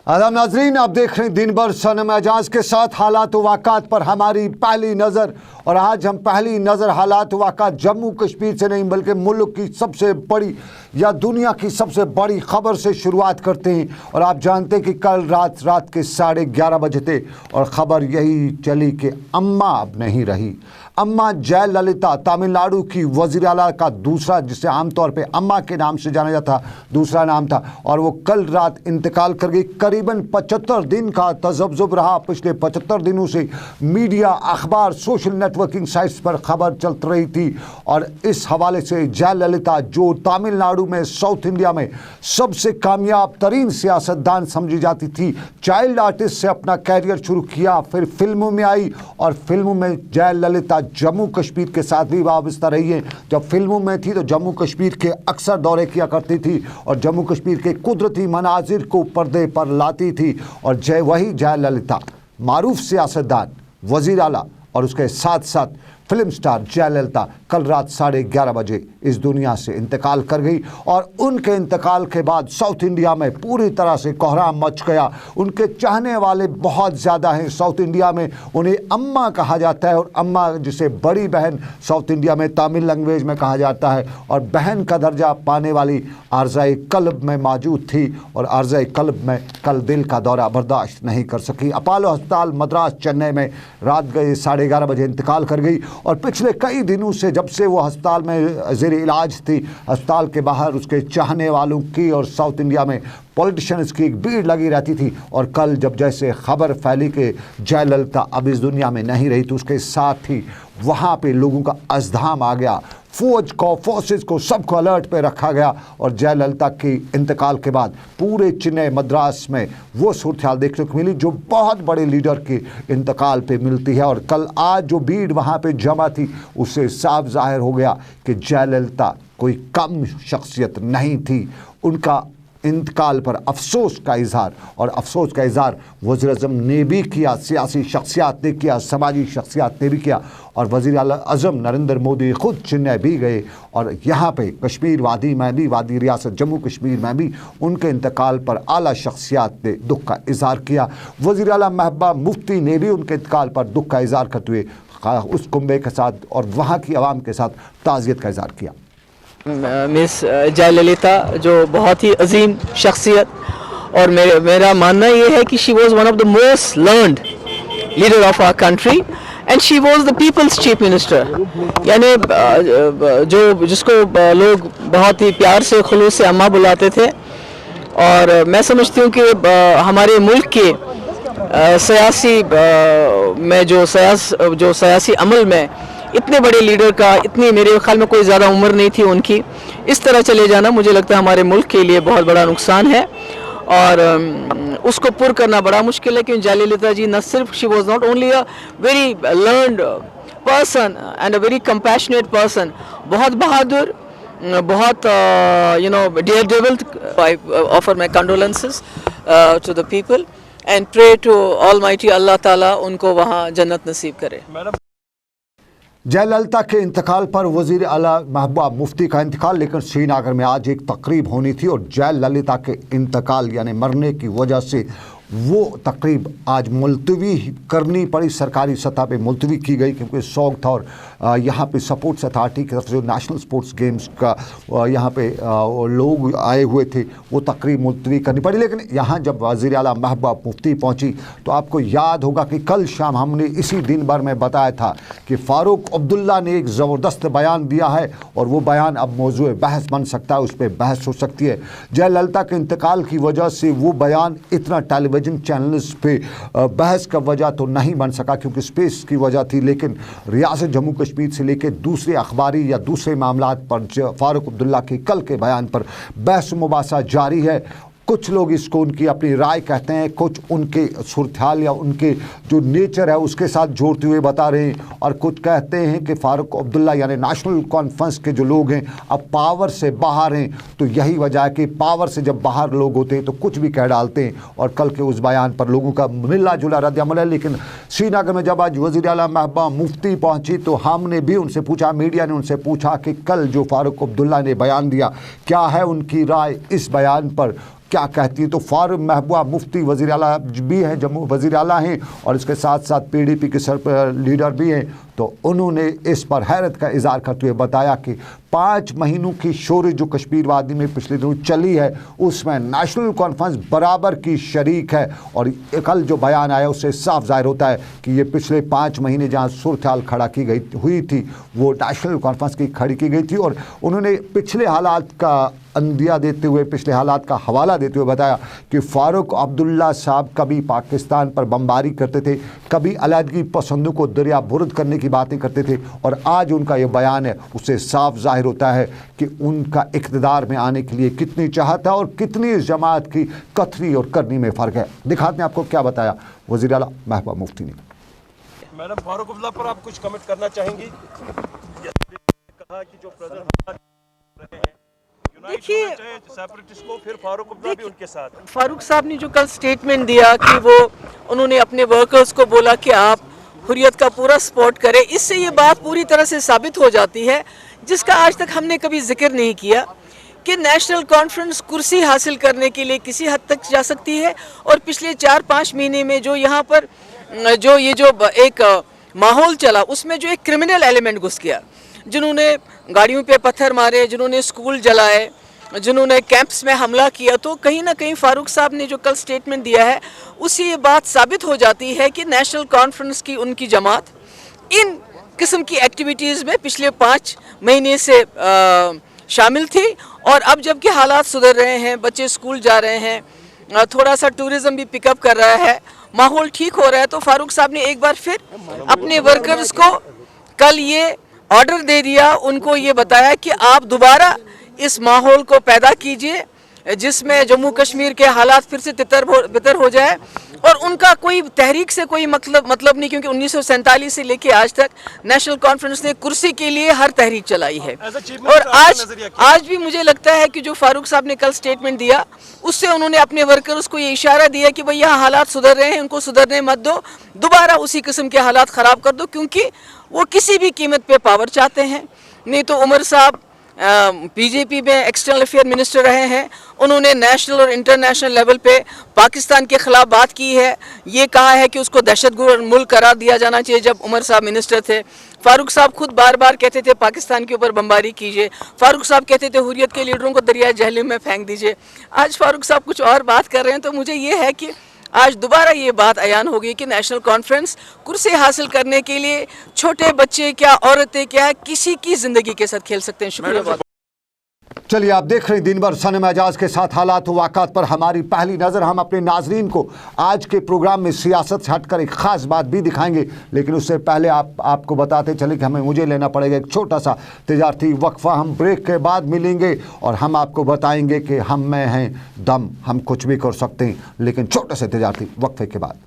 आदाब नाजरीन, आप देख रहे हैं दिन भर सनम एजाज के साथ हालात वाक़ात पर हमारी पहली नज़र। और आज हम पहली नज़र हालात वाक़ात जम्मू कश्मीर से नहीं बल्कि मुल्क की सबसे बड़ी या दुनिया की सबसे बड़ी खबर से शुरुआत करते हैं। और आप जानते हैं कि कल रात के 11:30 बजे थे और ख़बर यही चली कि अम्मा अब नहीं रही। अम्मा जयललिता तमिलनाडु की वज़ीर आला का दूसरा, जिसे आमतौर पे अम्मा के नाम से जाना जाता, दूसरा नाम था, और वो कल रात इंतकाल कर गई। करीबन 75 दिन का तज़ब्ज़ुब रहा। पिछले 75 दिनों से मीडिया, अखबार, सोशल नेटवर्किंग साइट्स पर खबर चल रही थी। और इस हवाले से जयललिता, जो तमिलनाडु में, साउथ इंडिया में सबसे कामयाब तरीन सियासतदान समझी जाती थी, चाइल्ड आर्टिस्ट से अपना कैरियर शुरू किया, फिर फिल्मों में आई और फिल्मों में जयललिता जम्मू कश्मीर के साथ भी वाबस्ता रही है। जब फिल्मों में थी तो जम्मू कश्मीर के अक्सर दौरे किया करती थी और जम्मू कश्मीर के कुदरती मनाजिर को पर्दे पर लाती थी। और वही जयललिता, मारूफ सियासतदान, वज़ीर आला और उसके साथ साथ फिल्म स्टार जयललिता कल रात 11:30 बजे इस दुनिया से इंतकाल कर गई। और उनके इंतकाल के बाद साउथ इंडिया में पूरी तरह से कोहराम मच गया। उनके चाहने वाले बहुत ज़्यादा हैं साउथ इंडिया में। उन्हें अम्मा कहा जाता है और अम्मा, जिसे बड़ी बहन साउथ इंडिया में तमिल लैंग्वेज में कहा जाता है, और बहन का दर्जा पाने वाली आरज़ाए कल्ब में मौजूद थी। और आरज़ाए कल्ब में कल दिल का दौरा बर्दाश्त नहीं कर सकी। अपोलो अस्पताल मद्रास चेन्नई में रात गए 11:30 बजे इंतकाल कर गई। और पिछले कई दिनों से, जब से वो अस्पताल में ज़ेर इलाज थी, अस्पताल के बाहर उसके चाहने वालों की और साउथ इंडिया में पॉलिटिशियंस की एक भीड़ लगी रहती थी। और कल जब जैसे खबर फैली कि जयललिता अब इस दुनिया में नहीं रही, तो उसके साथ ही वहाँ पे लोगों का अज़धाम आ गया। फौज को, फोर्सेस को, सबको अलर्ट पे रखा गया। और जयललिता की इंतकाल के बाद पूरे चेन्नई, मद्रास में वो सूरत हाल देखने को मिली जो बहुत बड़े लीडर के इंतकाल पे मिलती है। और कल आज जो भीड़ वहाँ पे जमा थी, उससे साफ जाहिर हो गया कि जयललिता कोई कम शख्सियत नहीं थी। उनका इंतकाल पर अफसोस का इजहार, और अफसोस का इजहार वज़ीर आज़म ने भी किया, सियासी शख्सियात ने किया, समाजी शख्सियात ने भी किया। और वज़ीर आज़म नरेंद्र मोदी ख़ुद चेन्नई भी गए और यहाँ पे कश्मीर वादी में भी, वादी रियासत जम्मू कश्मीर में भी उनके इंतकाल पर आला शख्सियात ने दुख का इजहार किया। वज़ीर आला महबूबा मुफ्ती ने भी उनके इंतकाल पर दुख का इजहार करते हुए उस कुंबे के साथ और वहाँ की आवाम के साथ ताज़ियत का इजहार किया। मिस जयललिता जो बहुत ही अजीम शख्सियत, और मेरा मानना ये है कि she was one of the most learned leader of our country and she was the people's chief minister. यानी जिसको लोग बहुत ही प्यार से, खुलूस से अम्मा बुलाते थे। और मैं समझती हूँ कि हमारे मुल्क के सियासी में जो सियासी अमल में इतने बड़े लीडर का, इतनी, मेरे ख्याल में कोई ज़्यादा उम्र नहीं थी उनकी, इस तरह चले जाना मुझे लगता है हमारे मुल्क के लिए बहुत बड़ा नुकसान है। और उसको पुर करना बड़ा मुश्किल है, क्योंकि जयललिता जी न सिर्फ, she was not only a very learned person and a very compassionate person, बहुत बहादुर, बहुत daredevil. I offer my condolences to the people and pray to almighty Allah Taala उनको वहाँ जन्नत नसीब करे। जयललिता के इंतकाल पर वज़ीर आला महबूबा मुफ्ती का इंतकाल, लेकिन श्रीनगर में आज एक तकरीब होनी थी और जयललिता के इंतकाल यानी मरने की वजह से वो तकरीब आज मुलतवी करनी पड़ी, सरकारी सतह पे मुलतवी की गई, क्योंकि शौक था। और यहाँ पे सपोर्ट्स अथॉरिटी की तरफ से जो नेशनल स्पोर्ट्स गेम्स का यहाँ पे लोग आए हुए थे, वो तकरीब मुलतवी करनी पड़ी। लेकिन यहाँ जब वज़ीर आला महबूबा मुफ्ती पहुँची तो आपको याद होगा कि कल शाम हमने इसी दिन भर में बताया था कि फ़ारूक अब्दुल्ला ने एक ज़बरदस्त बयान दिया है और वो बयान अब मौजूद बहस बन सकता है, उस पर बहस हो सकती है। जयललिता के इंतकाल की वजह से वो बयान इतना टेलीविज़न चैनल्स पे बहस का वजह तो नहीं बन सका, क्योंकि स्पेस की वजह थी। लेकिन रियासत जम्मू कश्मीर से लेकर दूसरे अखबारी या दूसरे मामलात पर फ़ारूक अब्दुल्ला के कल के बयान पर बहस मुबासा जारी है। कुछ लोग इसको उनकी अपनी राय कहते हैं, कुछ उनके सूरत-हाल या उनके जो नेचर है उसके साथ जोड़ते हुए बता रहे हैं, और कुछ कहते हैं कि फ़ारूक अब्दुल्ला यानी नेशनल कॉन्फ्रेंस के जो लोग हैं अब पावर से बाहर हैं। तो यही वजह है कि पावर से जब बाहर लोग होते हैं तो कुछ भी कह डालते हैं, और कल के उस बयान पर लोगों का मिला जुला रद्द-ए-अमल है। लेकिन श्रीनगर में जब आज वज़ीर आला महबूबा मुफ्ती पहुँची तो हमने भी उनसे पूछा, मीडिया ने उनसे पूछा कि कल जो फ़ारूक अब्दुल्ला ने बयान दिया, क्या है उनकी राय इस बयान पर, क्या कहती हैं। तो फारूक महबूबा मुफ्ती वज़ीर आला भी हैं, जम्मू वज़ीर आला हैं और इसके साथ साथ PDP के लीडर भी हैं। तो उन्होंने इस पर हैरत का इज़हार करते हुए बताया कि 5 महीनों की शोर जो कश्मीर वादी में पिछले दिनों चली है उसमें नेशनल कॉन्फ्रेंस बराबर की शरीक है। और कल जो बयान आया उससे साफ जाहिर होता है कि ये पिछले 5 महीने जहाँ सूरत हाल खड़ा की गई हुई थी वो नेशनल कॉन्फ्रेंस की खड़ी की गई थी। और उन्होंने पिछले हालात का अंदिया देते हुए, पिछले हालात का हवाला देते हुए बताया कि फ़ारूक अब्दुल्ला साहब कभी पाकिस्तान पर बमबारी करते थे, कभी अलहदगी पसंदों को दरिया बुर्द करने की बातें करते थे। और आज उनका ये बयान है उससे साफ जाहिर होता है कि उनका इक़्तिदार में आने के लिए कितनी चाहत है और कितनी इस जमात की कथनी और करनी में फ़र्क है। दिखाते हैं आपको क्या बताया वज़ीर आला महबूबा मुफ्ती ने। मैडम फारूक अब्दुल्ला पर आप कुछ कमेंट करना चाहेंगी? कहा कि जो प्रेजेंट देखिए, सेपरेटिस्ट को फिर फारूक अब्दुल्ला भी उनके साथ। फारूक साहब ने जो कल स्टेटमेंट दिया कि उन्होंने अपने वर्कर्स को बोला कि आप हुर्रियत का पूरा सपोर्ट करें, इससे ये बात पूरी तरह से साबित हो जाती है जिसका आज तक हमने कभी जिक्र नहीं किया कि नेशनल कॉन्फ्रेंस कुर्सी हासिल करने के लिए किसी हद तक जा सकती है। और पिछले 4-5 महीने में जो यहाँ पर जो एक माहौल चला उसमें जो एक क्रिमिनल एलिमेंट घुस गया, जिन्होंने गाड़ियों पे पत्थर मारे, जिन्होंने स्कूल जलाए, जिन्होंने कैंप्स में हमला किया, तो कहीं ना कहीं फारूक साहब ने जो कल स्टेटमेंट दिया है उससे ये बात साबित हो जाती है कि नेशनल कॉन्फ्रेंस की उनकी जमात इन किस्म की एक्टिविटीज़ में पिछले 5 महीने से शामिल थी। और अब जबकि हालात सुधर रहे हैं, बच्चे स्कूल जा रहे हैं, थोड़ा सा टूरिज़्म भी पिकअप कर रहा है, माहौल ठीक हो रहा है, तो फारूक साहब ने एक बार फिर अपने वर्कर्स को कल ये ऑर्डर दे दिया, उनको ये बताया कि आप दोबारा इस माहौल को पैदा कीजिए जिसमें जम्मू कश्मीर के हालात फिर से तितर हो जाए। और उनका कोई तहरीक से कोई मतलब नहीं, क्योंकि 1947 से लेके आज तक नेशनल कॉन्फ्रेंस ने कुर्सी के लिए हर तहरीक चलाई है। और आज भी मुझे लगता है कि जो फारूक साहब ने कल स्टेटमेंट दिया उससे उन्होंने अपने वर्कर्स को ये इशारा दिया कि भाई यहाँ हालात सुधर रहे हैं, उनको सुधरने मत दो, दोबारा उसी किस्म के हालात ख़राब कर दो, क्योंकि वो किसी भी कीमत पे पावर चाहते हैं। नहीं तो उमर साहब बीजेपी में एक्सटर्नल अफेयर मिनिस्टर रहे हैं, उन्होंने नेशनल और इंटरनेशनल लेवल पे पाकिस्तान के ख़िलाफ़ बात की है, ये कहा है कि उसको दहशतगर्द मुल्क करार दिया जाना चाहिए जब उमर साहब मिनिस्टर थे। फारूक साहब खुद बार बार कहते थे पाकिस्तान के ऊपर बमबारी कीजिए, फारूक साहब कहते थे हुर्रियत के लीडरों को दरिया जहलम में फेंक दीजिए। आज फारूक साहब कुछ और बात कर रहे हैं, तो मुझे ये है कि आज दोबारा ये बात अयान हो गई कि नेशनल कॉन्फ्रेंस कुर्सी हासिल करने के लिए छोटे बच्चे क्या, औरतें क्या, किसी की ज़िंदगी के साथ खेल सकते हैं। शुक्रिया। चलिए, आप देख रहे हैं दिन भर सनम एजाज के साथ हालात वाक़ात पर हमारी पहली नज़र। हम अपने नाजरीन को आज के प्रोग्राम में सियासत से हटकर एक ख़ास बात भी दिखाएंगे, लेकिन उससे पहले आपको बताते चले कि मुझे लेना पड़ेगा एक छोटा सा तिजारती वक्फा। हम ब्रेक के बाद मिलेंगे और हम आपको बताएंगे कि हम में हैं दम, हम कुछ भी कर सकते हैं, लेकिन छोटे से तिजारती वक्फे के बाद।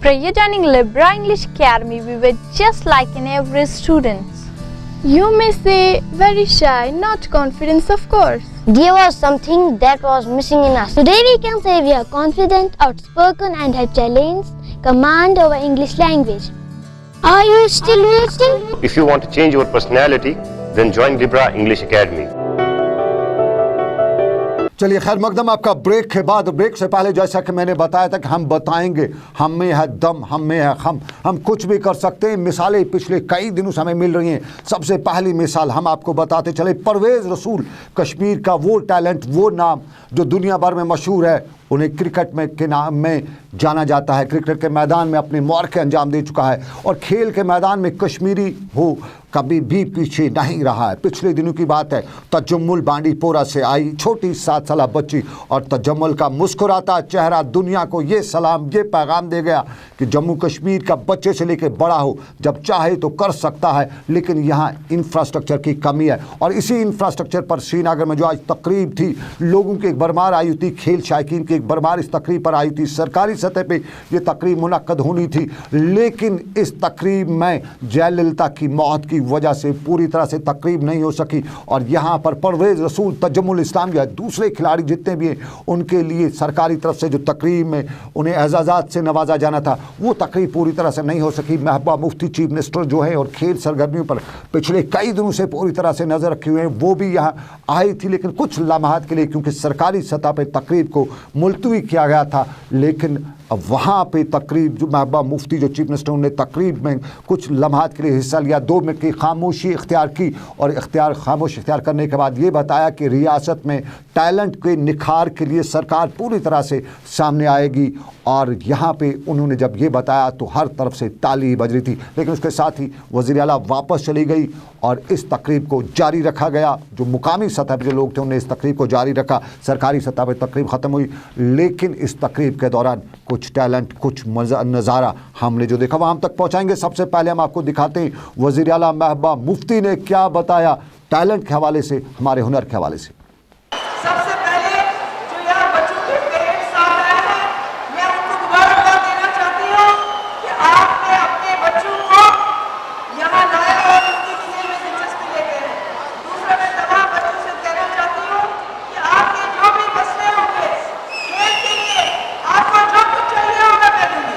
Prior joining Libra English Academy, we were just like an average student. You may say very shy, not confident, of course. There was something that was missing in us. Today we can say we are confident, outspoken and have challenged command over English language. Are you still listening? If you want to change your personality, then join Libra English Academy. चलिए खैर मकदम, आपका break के बाद, break से पहले जैसा कि मैंने बताया था कि हम बताएंगे, हम में है दम, हम में है हम कुछ भी कर सकते हैं। मिसालें पिछले कई दिनों से हमें मिल रही हैं। सबसे पहली मिसाल हम आपको बताते चले, परवेज़ रसूल, कश्मीर का वो टैलेंट, वो नाम जो दुनिया भर में मशहूर है। उन्हें क्रिकेट में के नाम में जाना जाता है, क्रिकेट के मैदान में अपने मौक़े अंजाम दे चुका है और खेल के मैदान में कश्मीरी हो कभी भी पीछे नहीं रहा है। पिछले दिनों की बात है, तजम्मुल बांडीपोरा से आई छोटी 7 साल बच्ची और तजम्मुल का मुस्कुराता चेहरा दुनिया को ये सलाम, ये पैगाम दे गया कि जम्मू कश्मीर का बच्चे से लेकर बड़ा हो, जब चाहे तो कर सकता है, लेकिन यहाँ इंफ्रास्ट्रक्चर की कमी है। और इसी इंफ्रास्ट्रक्चर पर श्रीनगर में जो आज तकरीब थी, लोगों की एक भरमार आई थी, खेल शायकीन की एक भरमार इस तकरीब पर आई थी। सरकारी सतह पर यह तकरीब मुनक्कद होनी थी, लेकिन इस तकरीब में जयललिता की मौत की वजह से पूरी तरह से तकरीब नहीं हो सकी। और यहाँ पर परवेज़ रसूल, तजम्मुल इस्लाम या दूसरे खिलाड़ी जितने भी हैं, उनके लिए सरकारी तरफ से जो तकरीब में उन्हें एजाज़ात से नवाजा जाना था, वो तकरीब पूरी तरह से नहीं हो सकी। महबूबा मुफ्ती चीफ मिनिस्टर जो है और खेल सरगर्मियों पर पिछले कई दिनों से पूरी तरह से नज़र रखे हुए हैं, वो भी यहाँ आई थी, लेकिन कुछ लम्हात के लिए, क्योंकि सरकारी सतह पर तकरीब को मुलतवी किया गया था। लेकिन अब वहाँ पे तकरीब जो महबूबा मुफ्ती जो चीफ मिनिस्टर, उन्होंने तकरीब में कुछ लम्हात के लिए हिस्सा लिया, 2 मिनट की खामोशी इख्तियार की और खामोशी इख्तियार करने के बाद ये बताया कि रियासत में टैलेंट के निखार के लिए सरकार पूरी तरह से सामने आएगी। और यहाँ पे उन्होंने जब ये बताया तो हर तरफ से ताली बज रही थी, लेकिन उसके साथ ही वज़ीर आला वापस चली गई और इस तकरीब को जारी रखा गया। जो मुकामी सतह पर जो लोग थे, उन्होंने इस तकरीब को जारी रखा। सरकारी सतह पर तकरीब ख़त्म हुई, लेकिन इस तकरीब के दौरान कुछ टैलेंट, कुछ नज़ारा हमने जो देखा वह हम तक पहुँचाएंगे। सबसे पहले हम आपको दिखाते हैं वज़ीर आला महबूबा मुफ्ती ने क्या बताया टैलेंट के हवाले से, हमारे हुनर के हवाले से। सबसे पहले जो यहाँ बच्चों के पेरेंट्स आ रहे हैं, मैं उनको मुबारकबाद देना चाहती हूँ कि आपने अपने बच्चों को यहाँ लाया और उनकी खेल में दिलचस्पी ले गए हैं। दूसरा, मैं तमाम बच्चों से कहना चाहती हूँ कि आपके जो भी मसले होंगे खेल के लिए, आपको जो कुछ चाहिए होगा मैं दूंगी।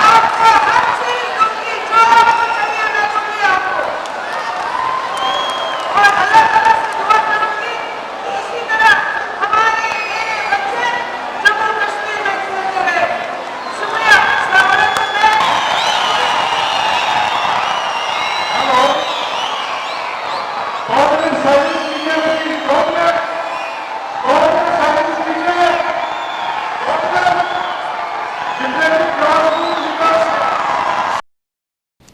आपको हर चीज दूंगी, जो आपको चाहिए मैं दूंगी आपको। और अल्लाह ताला से दुआ करूंगी कि इसी तरह हमारे मेरे बच्चे जम्मू कश्मीर में खेलते रहे। शुक्रिया। अस्सलाम वालेकुम।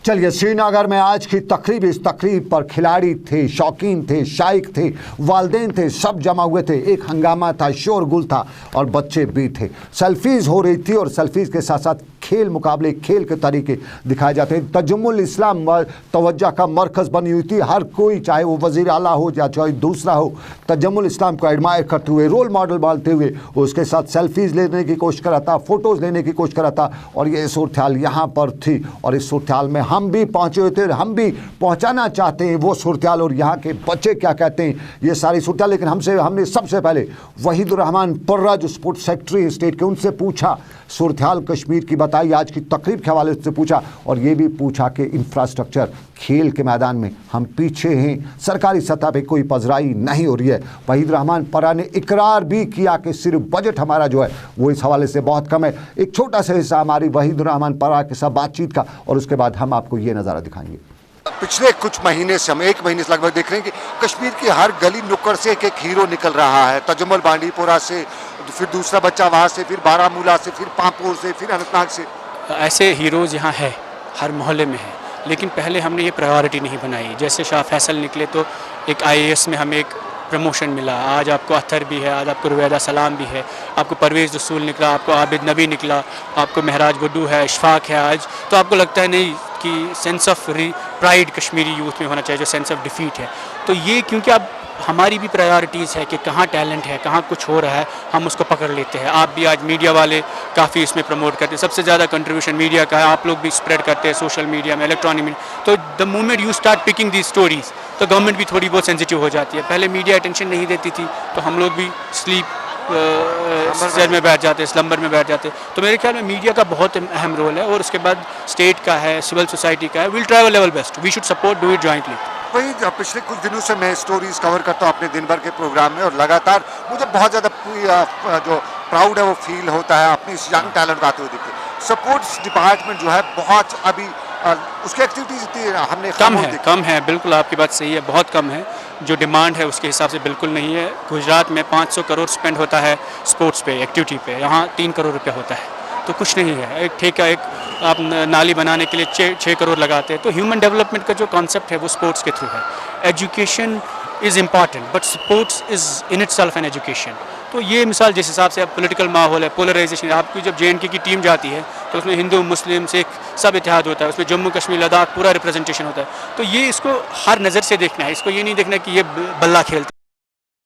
चलिए, श्रीनगर में आज की तकरीब, इस तकरीब पर खिलाड़ी थे, शौकीन थे, शाइक थे, वालिदैन थे, सब जमा हुए थे। एक हंगामा था, शोरगुल था और बच्चे भी थे। सेल्फीज़ हो रही थी और सेल्फीज़ के साथ साथ खेल मुकाबले, खेल के तरीके दिखाए जाते हैं। तजम्मुल इस्लाम तवज्जो का मरकज़ बनी हुई थी। हर कोई, चाहे वो वज़ीर आला हो या चाहे दूसरा हो, तजम्मुल इस्लाम को एडमायर करते हुए, रोल मॉडल मानते हुए उसके साथ सेल्फीज़ लेने की कोशिश करा था, फ़ोटोज़ लेने की कोशिश करा था। और ये सूरत हाल यहाँ पर थी और इस सूरत हाल में हम भी पहुँचे हुए थे, हम भी पहुँचाना चाहते हैं वो सूरत हाल और यहाँ के बच्चे क्या कहते हैं, ये सारी सूरत हाल। लेकिन हमने सबसे पहले वहीदुर रहमान पर्रा जो स्पोर्ट्स सेक्रेटरी स्टेट के, उनसे पूछा सूरत हाल कश्मीर की बताई, आज की तकरीब के हवाले से पूछा और ये भी पूछा कि इंफ्रास्ट्रक्चर, खेल के मैदान में हम पीछे हैं, सरकारी सतह पे कोई पजराई नहीं हो रही है। वहीदुर रहमान पर्रा ने इकरार भी किया कि सिर्फ बजट हमारा जो है वो इस हवाले से बहुत कम है। एक छोटा सा हिस्सा हमारी वहीदुर रहमान पर्रा के साथ बातचीत का और उसके बाद हम आपको ये नज़ारा दिखाएंगे। पिछले कुछ महीने से, हम 1 महीने से लगभग देख रहे हैं कि कश्मीर की हर गली नुक्कड़ से एक हीरो निकल रहा है। तजम्मुल बांडीपोरा से, फिर दूसरा बच्चा वहाँ से, फिर बारामूला से, फिर पांपोर से, फिर अनंतनाग से। ऐसे हीरोज़ यहाँ है, हर मोहल्ले में है, लेकिन पहले हमने ये प्रायोरिटी नहीं बनाई। जैसे शाह फैसल निकले तो एक IAS में हमें एक प्रमोशन मिला, आज आपको अख्तर भी है, आज आपको रुवैदा सलाम भी है, आपको परवेज़ रसूल निकला, आपको आबिद नबी निकला, आपको महराज गुड्डू है, इशफाक है आज। तो आपको लगता है नहीं कि sense of pride Kashmiri youth में होना चाहिए, जो सेंस ऑफ डिफीट है। तो ये क्योंकि अब हमारी भी प्रायोरिटीज़ है कि कहाँ टैलेंट है, कहाँ कुछ हो रहा है, हम उसको पकड़ लेते हैं। आप भी आज मीडिया वाले काफ़ी इसमें प्रमोट करते हैं, सबसे ज़्यादा कंट्रीब्यूशन मीडिया का है, आप लोग भी स्प्रेड करते हैं सोशल मीडिया में, इलेक्ट्रॉनिक मीडिया। तो the moment you start picking the stories, तो गवर्नमेंट भी थोड़ी बहुत सेंसिटिव हो जाती है। पहले मीडिया अटेंशन नहीं देती थी, तो हम लोग भी स्लेप में बैठ जाते, स्लम्बर में बैठ जाते। तो मेरे ख्याल में मीडिया का बहुत अहम रोल है और उसके बाद स्टेट का है, सिविल सोसाइटी का है। Will try our level best, we should support, do it jointly. वही पिछले कुछ दिनों से मैं स्टोरीज कवर करता हूँ अपने दिन भर के प्रोग्राम में, और लगातार मुझे बहुत ज़्यादा जो प्राउड है वो फील होता है अपनी इस यंग टैलेंट को आते हुए देखते। स्पोर्ट्स डिपार्टमेंट जो है बहुत अभी उसकी एक्टिविटीज इतनी हमने कम है, बिल्कुल आपकी बात सही है, बहुत कम है। जो डिमांड है उसके हिसाब से बिल्कुल नहीं है। गुजरात में 500 करोड़ स्पेंड होता है स्पोर्ट्स पे, एक्टिविटी पे, यहाँ 3 करोड़ रुपया होता है, तो कुछ नहीं है। एक ठेका, एक आप नाली बनाने के लिए 6 करोड़ लगाते हैं। तो ह्यूमन डेवलपमेंट का जो कॉन्सेप्ट है वो स्पोर्ट्स के थ्रू है। Education is important but sports is in itself an education. तो ये मिसाल जिस हिसाब से अब पॉलिटिकल माहौल है, पोलराइजेशन, आपकी जब JNK की टीम जाती है तो उसमें हिंदू, मुस्लिम, सिख सब इत्तेहाद होता है, उसमें जम्मू कश्मीर, लद्दाख पूरा रिप्रेजेंटेशन होता है। तो ये इसको हर नज़र से देखना है, इसको ये नहीं देखना कि ये बल्ला खेलते